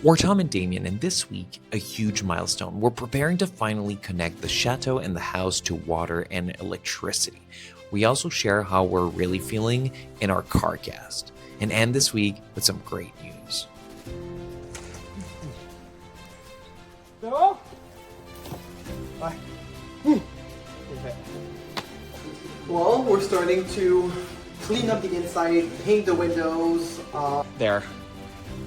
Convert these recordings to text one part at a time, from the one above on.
We're Tom and Damien, and this week, a huge milestone. We're preparing to finally connect the chateau and the house to water and electricity. We also share how we're really feeling in our CarCast, and end this week with some great news. No? Bye. Well, we're starting to clean up the inside, paint the windows. There.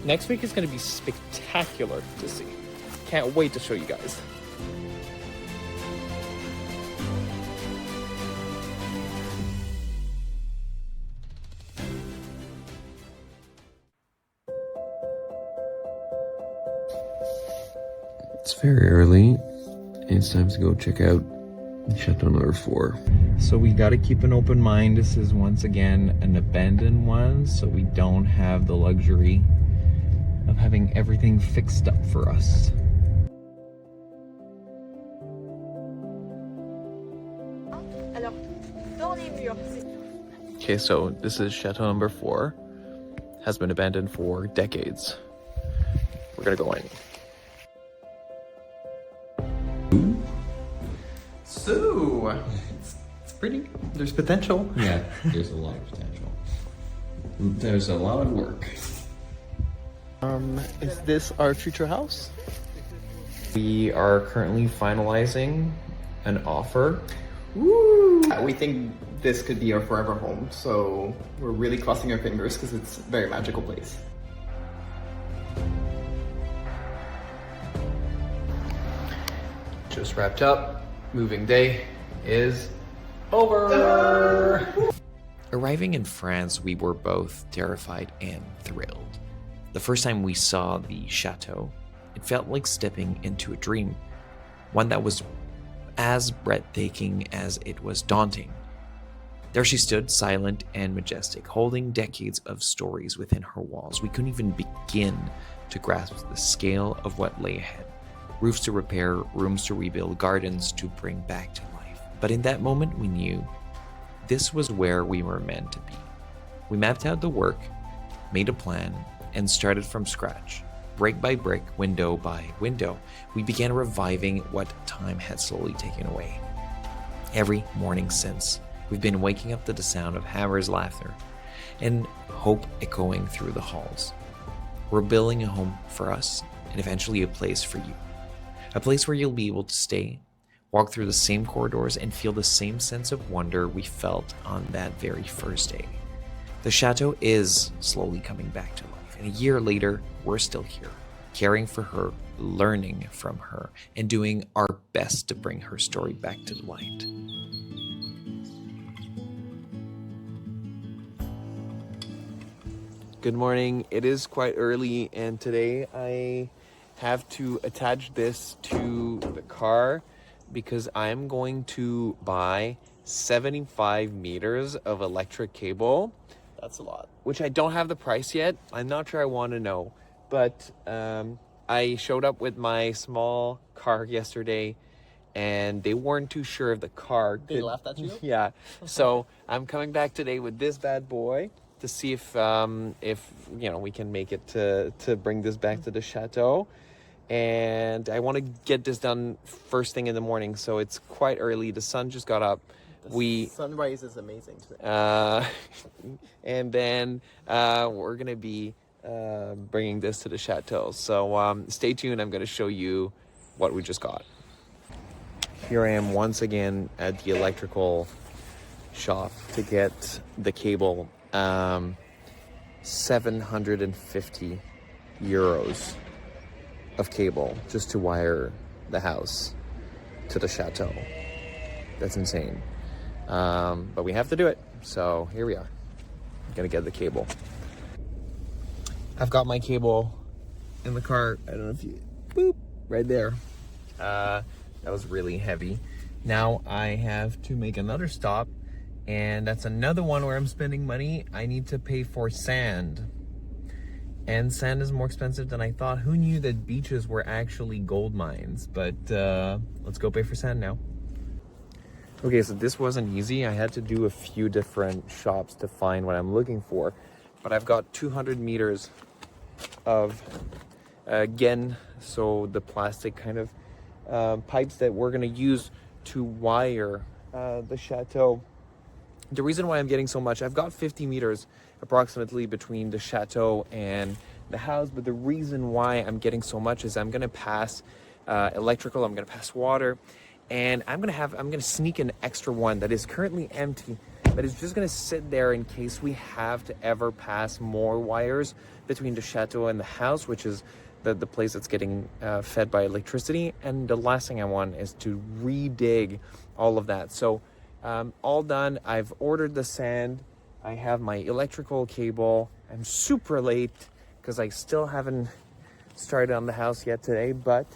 Next week is going to be spectacular to see. Can't wait to show you guys. It's very early. It's time to go check out Chateau number 4. So we got to keep an open mind. This is once again an abandoned one, so we don't have the luxury of having everything fixed up for us. Okay, so this is Chateau number 4. Has been abandoned for decades. We're gonna go in. So, it's pretty, there's potential. Yeah, there's a lot of potential. There's a lot of work. Is this our future house? We are currently finalizing an offer. Woo! We think this could be our forever home, so we're really crossing our fingers because it's a very magical place. Just wrapped up. Moving day is over. Arriving in France, we were both terrified and thrilled. The first time we saw the chateau, it felt like stepping into a dream, one that was as breathtaking as it was daunting. There she stood, silent and majestic, holding decades of stories within her walls. We couldn't even begin to grasp the scale of what lay ahead. Roofs to repair, rooms to rebuild, gardens to bring back to life. But in that moment, we knew this was where we were meant to be. We mapped out the work, made a plan, and started from scratch. Brick by brick, window by window, we began reviving what time had slowly taken away. Every morning since, we've been waking up to the sound of hammers, laughter, and hope echoing through the halls. We're building a home for us, and eventually a place for you. A place where you'll be able to stay, walk through the same corridors, and feel the same sense of wonder we felt on that very first day. The chateau is slowly coming back to life. And a year later, we're still here, caring for her, learning from her, and doing our best to bring her story back to the light. Good morning. It is quite early, and today I have to attach this to the car because I'm going to buy 75 meters of electric cable. That's a lot. Which I don't have the price yet. I'm not sure I want to know. But I showed up with my small car yesterday, and they weren't too sure if the car could... They laughed at you? Yeah. So I'm coming back today with this bad boy to see if you know, we can make it to bring this back to the chateau. And I want to get this done first thing in the morning, so it's quite early. The sun just got up. The sunrise is amazing today. And then we're gonna be bringing this to the chateau. So stay tuned. I'm gonna show you what we just got. Here I am once again at the electrical shop to get the cable. 750 euros of cable just to wire the house to the chateau. That's insane. But we have to do it. So here we are. Gonna get the cable. I've got my cable in the car. I don't know if you... Boop! Right there. That was really heavy. Now I have to make another stop, and that's another one where I'm spending money. I need to pay for sand. And sand is more expensive than I thought. Who knew that beaches were actually gold mines? But let's go pay for sand now. Okay, so this wasn't easy. I had to do a few different shops to find what I'm looking for. But I've got 200 meters of again, so the plastic kind of pipes that we're gonna use to wire the chateau. The reason why I'm getting so much, I've got 50 meters approximately between the chateau and the house, but the reason why I'm getting so much is I'm gonna pass electrical, I'm gonna pass water, and I'm gonna sneak an extra one that is currently empty, but it's just gonna sit there in case we have to ever pass more wires between the chateau and the house, which is the place that's getting fed by electricity. And the last thing I want is to re-dig all of that. So all done. I've ordered the sand. I have my electrical cable. I'm super late because I still haven't started on the house yet today, but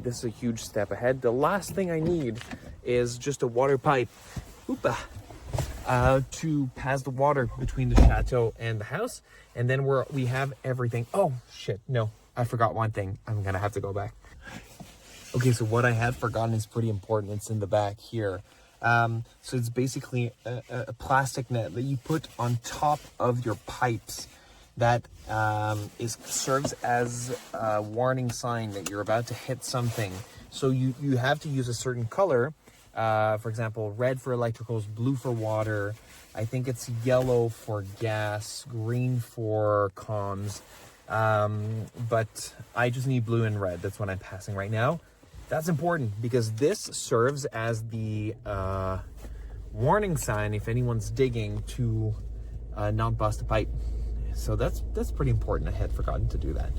this is a huge step ahead. The last thing I need is just a water pipe to pass the water between the chateau and the house. And then we have everything. Oh shit, no, I forgot one thing. I'm gonna have to go back. Okay, so what I had forgotten is pretty important. It's in the back here. So it's basically a plastic net that you put on top of your pipes that serves as a warning sign that you're about to hit something. So you have to use a certain color. For example, red for electricals, blue for water. I think it's yellow for gas, green for comms. But I just need blue and red. That's what I'm passing right now. That's important because this serves as the warning sign if anyone's digging to not bust a pipe. So that's pretty important. I had forgotten to do that.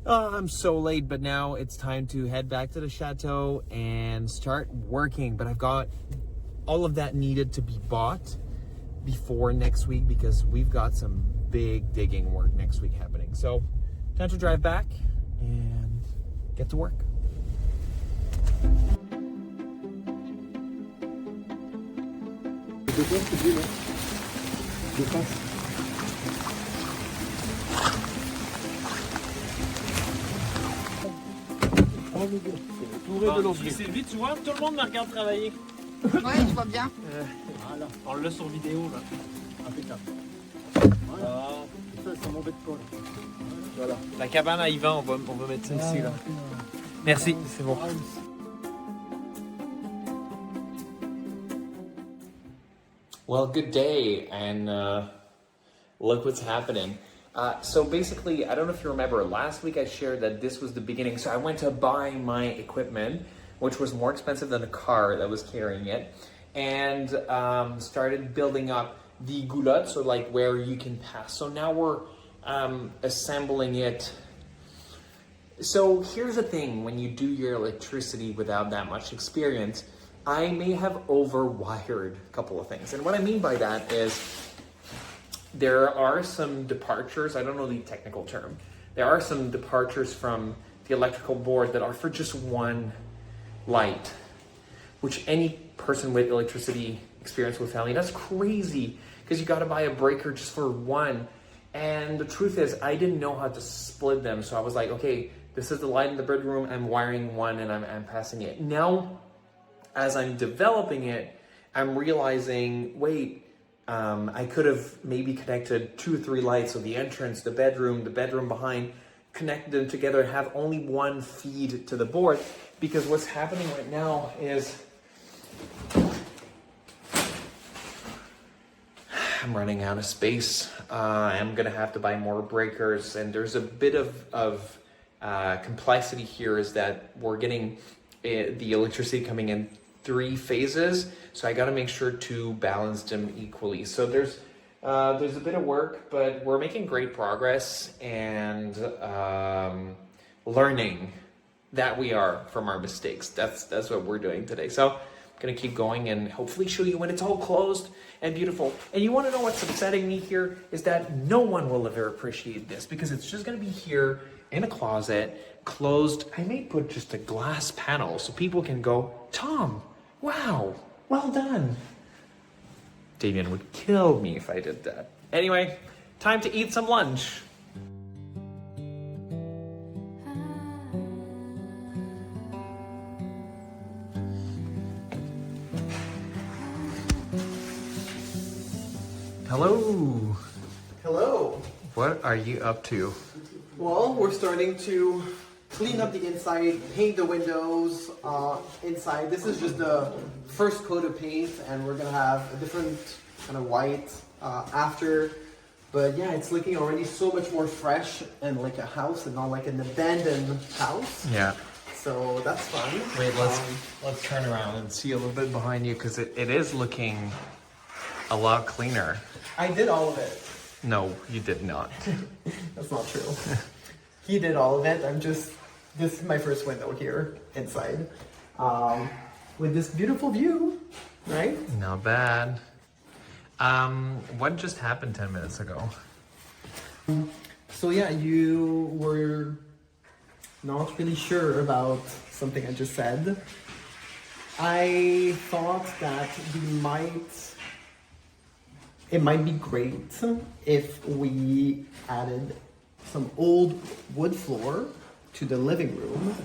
Oh, I'm so late, but now it's time to head back to the chateau and start working. But I've got all of that needed to be bought before next week because we've got some big digging work next week happening. So time to drive back and get to work. C'est vite, tu vois, tout le monde me regarde travailler. Ouais, je vois bien. Voilà, on l'a sur vidéo là. Impeccable. Voilà. Ça, c'est mon bête de colle. Voilà. La cabane à Yvan, on va mettre ça ici là. Merci, c'est bon. Well, good day, and look what's happening. So basically, I don't know if you remember, last week I shared that this was the beginning. So I went to buy my equipment, which was more expensive than the car that was carrying it, and started building up the goulotte, so like where you can pass. So now we're assembling it. So here's the thing, when you do your electricity without that much experience, I may have overwired a couple of things. And what I mean by that is there are some departures, I don't know the technical term, there are some departures from the electrical board that are for just one light, which any person with electricity experience will tell you, that's crazy, because you gotta buy a breaker just for one. And the truth is, I didn't know how to split them, so I was like, okay, this is the light in the bedroom, I'm wiring one and I'm passing it. Now, as I'm developing it, I'm realizing, wait, I could have maybe connected 2 or 3 lights, so the entrance, the bedroom behind, connected them together, have only one feed to the board, because what's happening right now is I'm running out of space. I'm gonna have to buy more breakers, and there's a bit of complexity here, is that we're getting the electricity coming in 3 phases, so I got to make sure to balance them equally. So there's a bit of work, but we're making great progress and learning that we are from our mistakes. That's what we're doing today. So I'm gonna keep going and hopefully show you when it's all closed and beautiful. And you want to know what's upsetting me here is that no one will ever appreciate this, because it's just gonna be here in a closet, closed. I may put just a glass panel so people can go, Tom, wow, well done. Damien would kill me if I did that. Anyway, time to eat some lunch. Hello. Hello. What are you up to? Well, we're starting to clean up the inside, paint the windows inside. This is just the first coat of paint, and we're gonna have a different kind of white after. But yeah, it's looking already so much more fresh and like a house and not like an abandoned house. Yeah. So that's fun. Wait, let's turn around and see a little bit behind you because it is looking a lot cleaner. I did all of it. No, you did not. That's not true. He did all of it. This is my first window here inside. With this beautiful view, right? Not bad. What just happened 10 minutes ago? So yeah, you were not really sure about something I just said. I thought that it might be great if we added some old wood floor to the living room,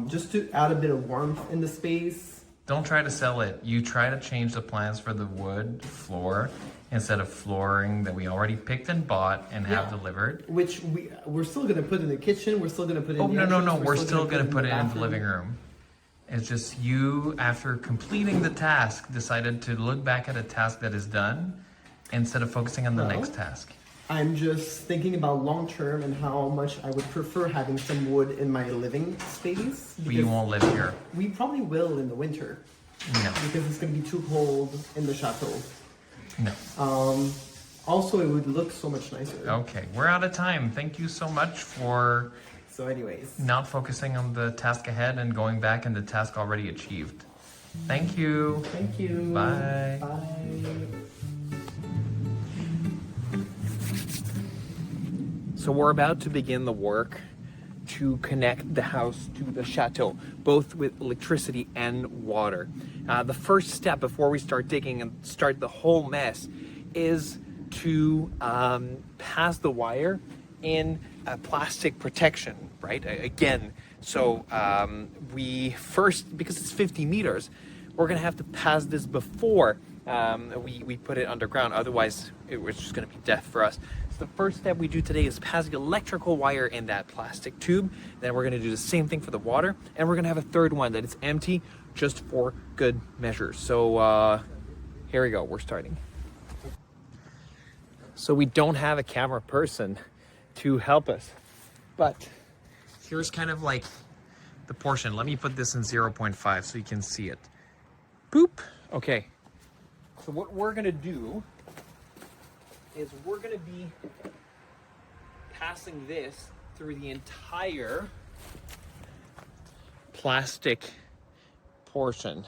just to add a bit of warmth in the space. Don't try to sell it. You try to change the plans for the wood floor instead of flooring that we already picked and bought and have delivered. Which we're still gonna put in the kitchen. We're still gonna put in. Oh, the no, entrance, we're still gonna put it in the bathroom. living room. It's just you, after completing the task, decided to look back at a task that is done instead of focusing on the next task. I'm just thinking about long term and how much I would prefer having some wood in my living space. But you won't live here. We probably will in the winter. No. Because it's gonna be too cold in the chateau. No. Also, it would look so much nicer. Okay, we're out of time. Thank you so much for So anyways. not focusing on the task ahead and going back in the task already achieved. Thank you. Thank you. Bye. Bye. So we're about to begin the work to connect the house to the chateau, both with electricity and water. The first step before we start digging and start the whole mess is to pass the wire in a plastic protection, right? Again, so we first, because it's 50 meters, we're gonna have to pass this before we put it underground. Otherwise, it was just gonna be death for us. So the first step we do today is pass the electrical wire in that plastic tube. Then we're gonna do the same thing for the water, and we're gonna have a third one that is empty, just for good measure. So here we go, we're starting. So we don't have a camera person to help us, but Here's kind of like the portion. Let me put this in 0.5 so you can see it. boop. Okay. So what we're gonna do is we're gonna be passing this through the entire plastic portion.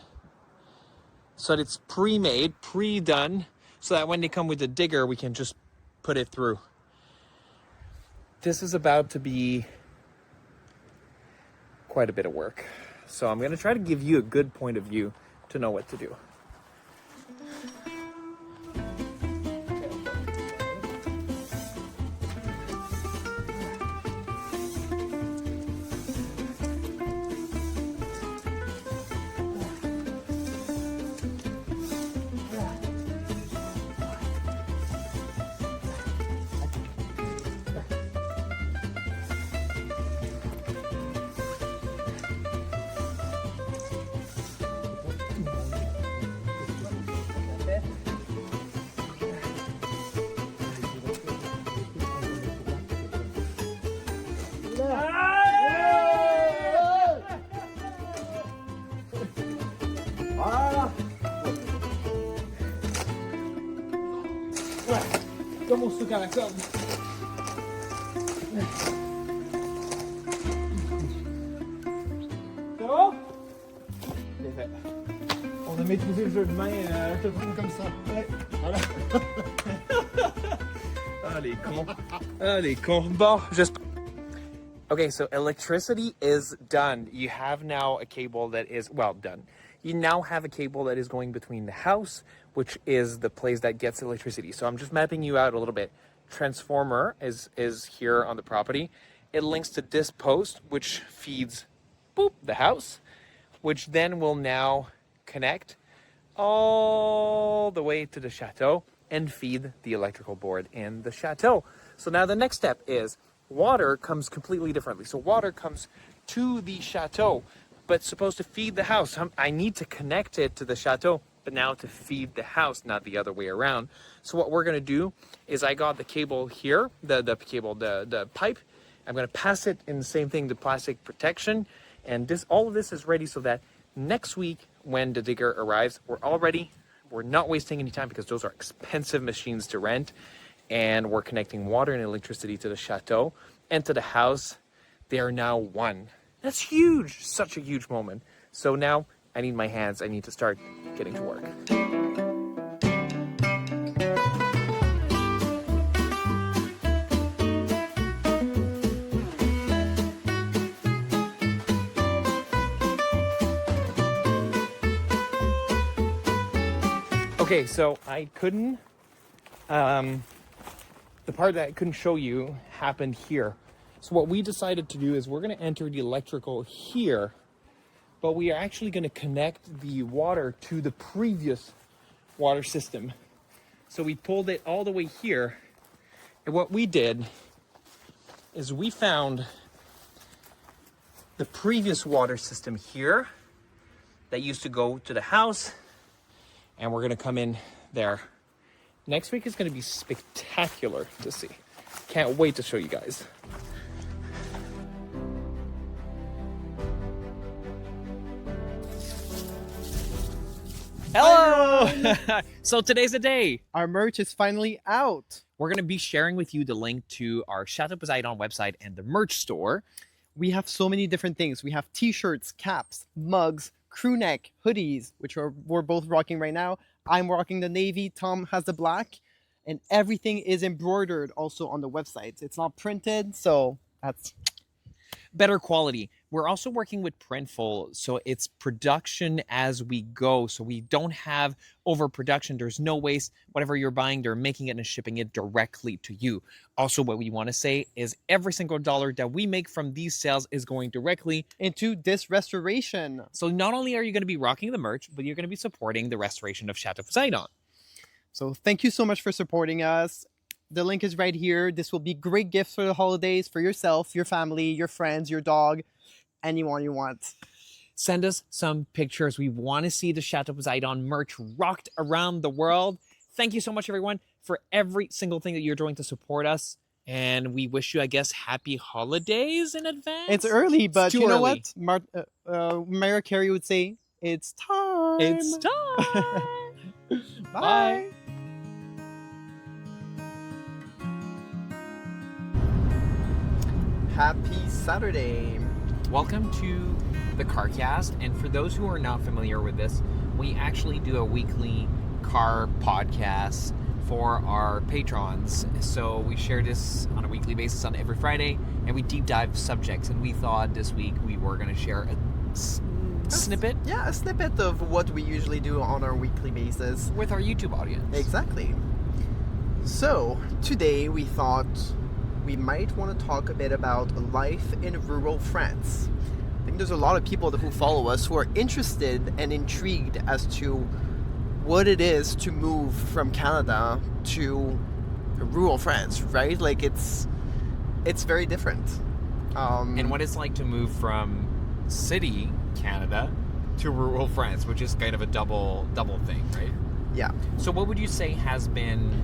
So that it's pre-made, pre-done, so that when they come with the digger, we can just put it through. This is about to be quite a bit of work. So I'm gonna try to give you a good point of view to know what to do. Comme on se à la corde. C'est bon? C'est fait. On a maîtrisé le jeu de main, je te prends comme ça. Ouais. Voilà. Ah les cons. Ah les cons. Bon, j'espère. Okay, so electricity is done. You have now a cable that is, well, done. You now have a cable that is going between the house, which is the place that gets electricity. So I'm just mapping you out a little bit. Transformer is here on the property. It links to this post, which feeds, boop, the house, which then will now connect all the way to the chateau and feed the electrical board in the chateau. So now the next step is water comes completely differently. So water comes to the chateau, but it's supposed to feed the house. I need to connect it to the chateau, but now to feed the house, not the other way around. So what we're gonna do is I got the cable here, the pipe. I'm gonna pass it in the same thing, the plastic protection. And all of this is ready so that next week when the digger arrives, we're all ready. We're not wasting any time because those are expensive machines to rent. And we're connecting water and electricity to the chateau and to the house. They are now one. That's huge, such a huge moment. So now I need my hands. I need to start getting to work. Okay, so I couldn't, the part that I couldn't show you happened here. So what we decided to do is we're gonna enter the electrical here, but we are actually gonna connect the water to the previous water system. So we pulled it all the way here. And what we did is we found the previous water system here that used to go to the house, and we're gonna come in there. Next week is gonna be spectacular to see. Can't wait to show you guys. Hello! So today's the day. Our merch is finally out. We're gonna be sharing with you the link to our Château Poséidon website and the merch store. We have so many different things. We have t-shirts, caps, mugs, crew neck, hoodies, which we're both rocking right now. I'm rocking the navy, Tom has the black, and everything is embroidered also on the website. It's not printed, so that's better quality. We're also working with Printful, so it's production as we go. So we don't have overproduction. There's no waste. Whatever you're buying, they're making it and shipping it directly to you. Also, what we want to say is every single dollar that we make from these sales is going directly into this restoration. So not only are you going to be rocking the merch, but you're going to be supporting the restoration of Château Poséidon. So thank you so much for supporting us. The link is right here. This will be great gifts for the holidays for yourself, your family, your friends, your dog, anyone you want. Send us some pictures. We want to see the Château Poséidon merch rocked around the world. Thank you so much, everyone, for every single thing that you're doing to support us. And we wish you, I guess, happy holidays in advance. It's early, but you know early. what? Mariah Carey would say, it's time. It's time. Bye. Happy Saturday. Welcome to the CarCast. And for those who are not familiar with this, we actually do a weekly car podcast for our patrons. So we share this on a weekly basis on every Friday, and we deep dive subjects. And we thought this week we were going to share a snippet. Yeah, a snippet of what we usually do on our weekly basis. With our YouTube audience. Exactly. So, today we thought we might want to talk a bit about life in rural France. I think there's a lot of people who follow us who are interested and intrigued as to what it is to move from Canada to rural France, right? Like it's very different. And what it's like to move from city Canada to rural France, which is kind of a double thing, right? Yeah. So what would you say has been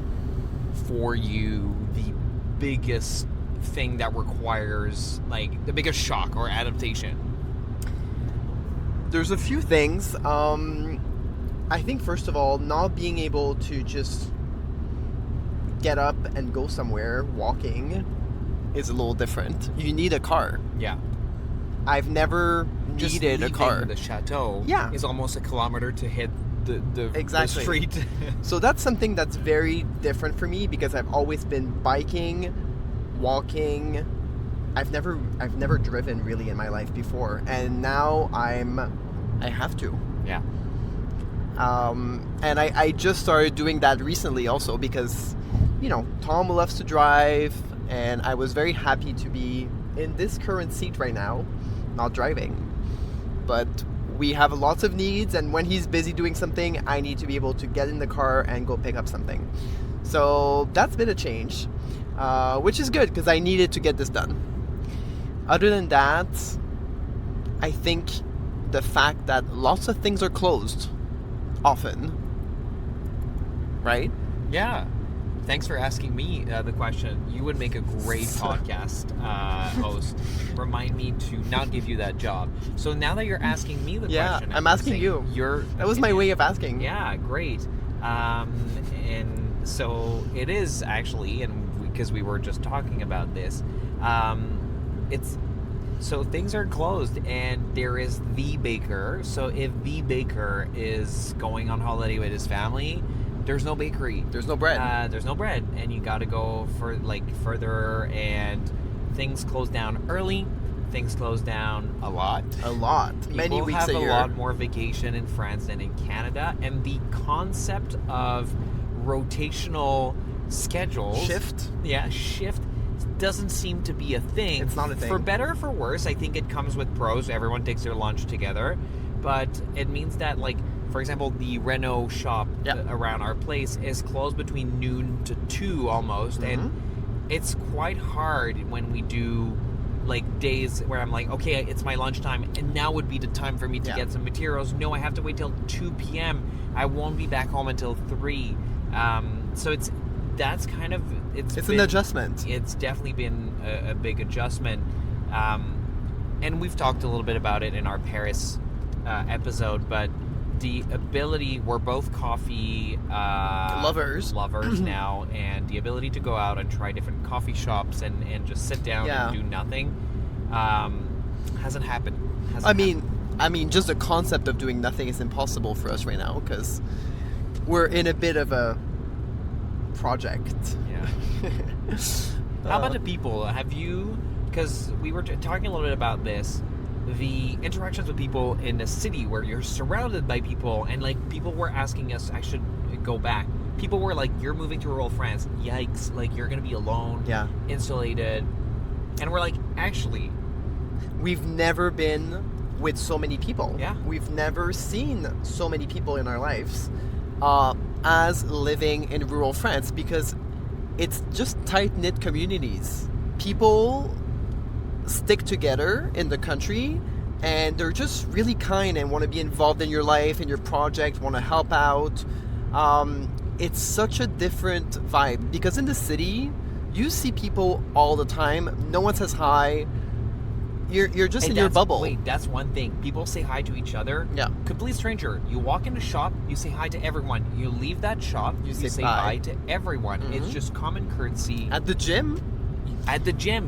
for you the biggest thing that requires, like, the biggest shock or adaptation? There's a few things. I think first of all, not being able to just get up and go somewhere walking is a little different. You need a car. Yeah. I've never Just needed a car. The chateau Yeah. is almost a kilometer to hit the Exactly. street. So that's something that's very different for me because I've always been biking, walking. I've never driven really in my life before, and now I have to. Yeah. And I just started doing that recently also because, you know, Tom loves to drive, and I was very happy to be in this current seat right now, not driving. But we have lots of needs, and when he's busy doing something, I need to be able to get in the car and go pick up something. So that's been a change. which is good because I needed to get this done. Other than that, I think the fact that lots of things are closed often, right? Yeah. Thanks for asking me the question. You would make a great podcast host. Remind me to not give you that job. So now that you're asking me the question, I'm asking you. That was my way of asking. Yeah, great. And so it is actually, and because we were just talking about this, so things are closed, and there is the baker. So if the baker is going on holiday with his family, there's no bakery. There's no bread. There's no bread, and you got to go for further, and things close down early. Things close down a lot. Many weeks a year. People have a year. lot more vacation in France than in Canada, and the concept of rotational schedules Shift doesn't seem to be a thing. It's not a thing. For better or for worse, I think it comes with pros. Everyone takes their lunch together, but it means that, like, for example, the Renault shop around our place is closed between noon to 2 almost, and it's quite hard when we do like days where I'm like, okay, it's my lunchtime, and now would be the time for me to get some materials. No, I have to wait till 2 p.m. I won't be back home until 3. So it's an adjustment. It's definitely been a big adjustment, and we've talked a little bit about it in our Paris episode, but the ability, we're both coffee lovers now, and the ability to go out and try different coffee shops and just sit down and do nothing hasn't happened. I mean, just the concept of doing nothing is impossible for us right now because we're in a bit of a project. Yeah. How about the people? Have you, because we were talking a little bit about this, the interactions with people in a city where you're surrounded by people, and like people were asking us, I should go back. People were like, you're moving to rural France. Yikes. Like, you're going to be alone, insulated. And we're like, actually, we've never been with so many people. Yeah. We've never seen so many people in our lives as living in rural France because it's just tight-knit communities. People stick together in the country, and they're just really kind and want to be involved in your life and your project, want to help out. It's such a different vibe because in the city you see people all the time. No one says hi. You're just in your bubble. Wait, that's one thing. People say hi to each other. Yeah. Complete stranger. You walk in a shop, you say hi to everyone. You leave that shop, you say bye to everyone. It's just common courtesy. At the gym,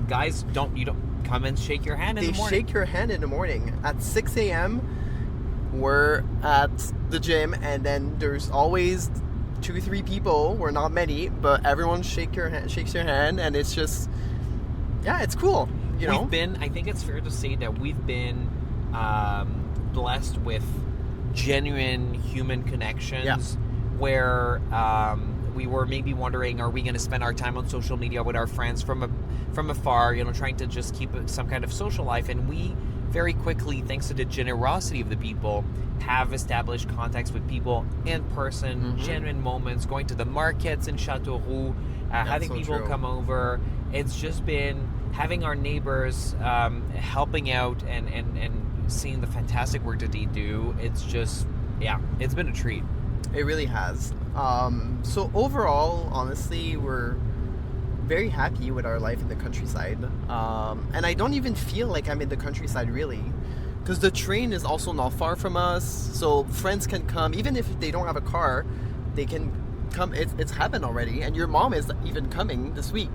guys, you don't come and shake your hand in the morning. They shake your hand in the morning. At 6 a.m., we're at the gym, and then there's always 2-3 people. We're not many, but everyone shakes your hand, and it's just, it's cool. I think it's fair to say that we've been blessed with genuine human connections where we were maybe wondering, are we going to spend our time on social media with our friends from afar, trying to just keep some kind of social life, and we very quickly, thanks to the generosity of the people, have established contacts with people in person, genuine moments, going to the markets in Châteauroux, having people come over. It's just been having our neighbors helping out and seeing the fantastic work that they do. It's just, it's been a treat. It really has. So overall, honestly, we're very happy with our life in the countryside. And I don't even feel like I'm in the countryside, really. Because the train is also not far from us. So friends can come. Even if they don't have a car, they can come. It's happened already. And your mom is even coming this week.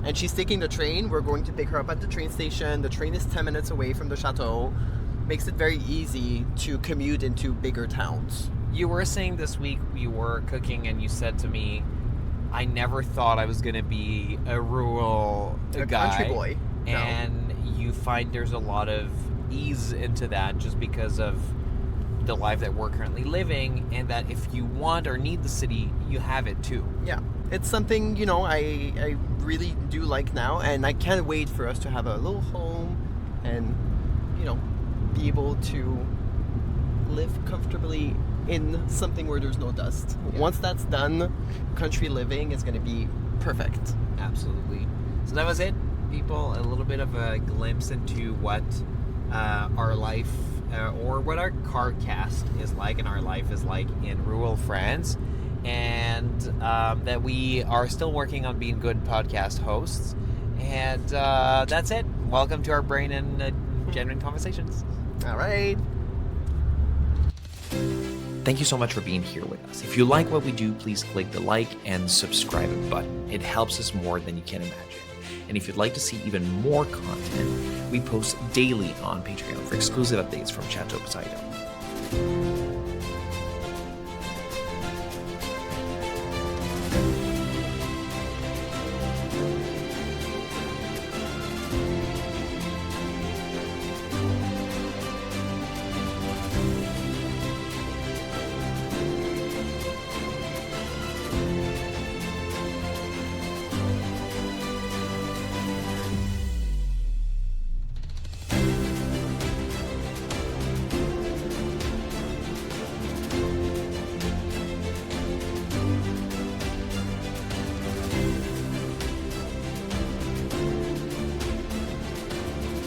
And she's taking the train. We're going to pick her up at the train station. The train is 10 minutes away from the chateau. Makes it very easy to commute into bigger towns. You were saying this week you were cooking, and you said to me, I never thought I was going to be a rural guy. Country boy. No. And you find there's a lot of ease into that just because of the life that we're currently living, and that if you want or need the city, you have it too. Yeah. It's something, I really do like now, and I can't wait for us to have a little home and, be able to live comfortably in something where there's no dust. Yeah. Once that's done, country living is going to be perfect. Absolutely. So that was it, people. A little bit of a glimpse into what our life or what our CarCast is like and our life is like in rural France. And that we are still working on being good podcast hosts. And that's it. Welcome to our Brain and Genuine Conversations. All right. Thank you so much for being here with us. If you like what we do, please click the like and subscribe button. It helps us more than you can imagine. And if you'd like to see even more content, we post daily on Patreon for exclusive updates from Château Poséidon.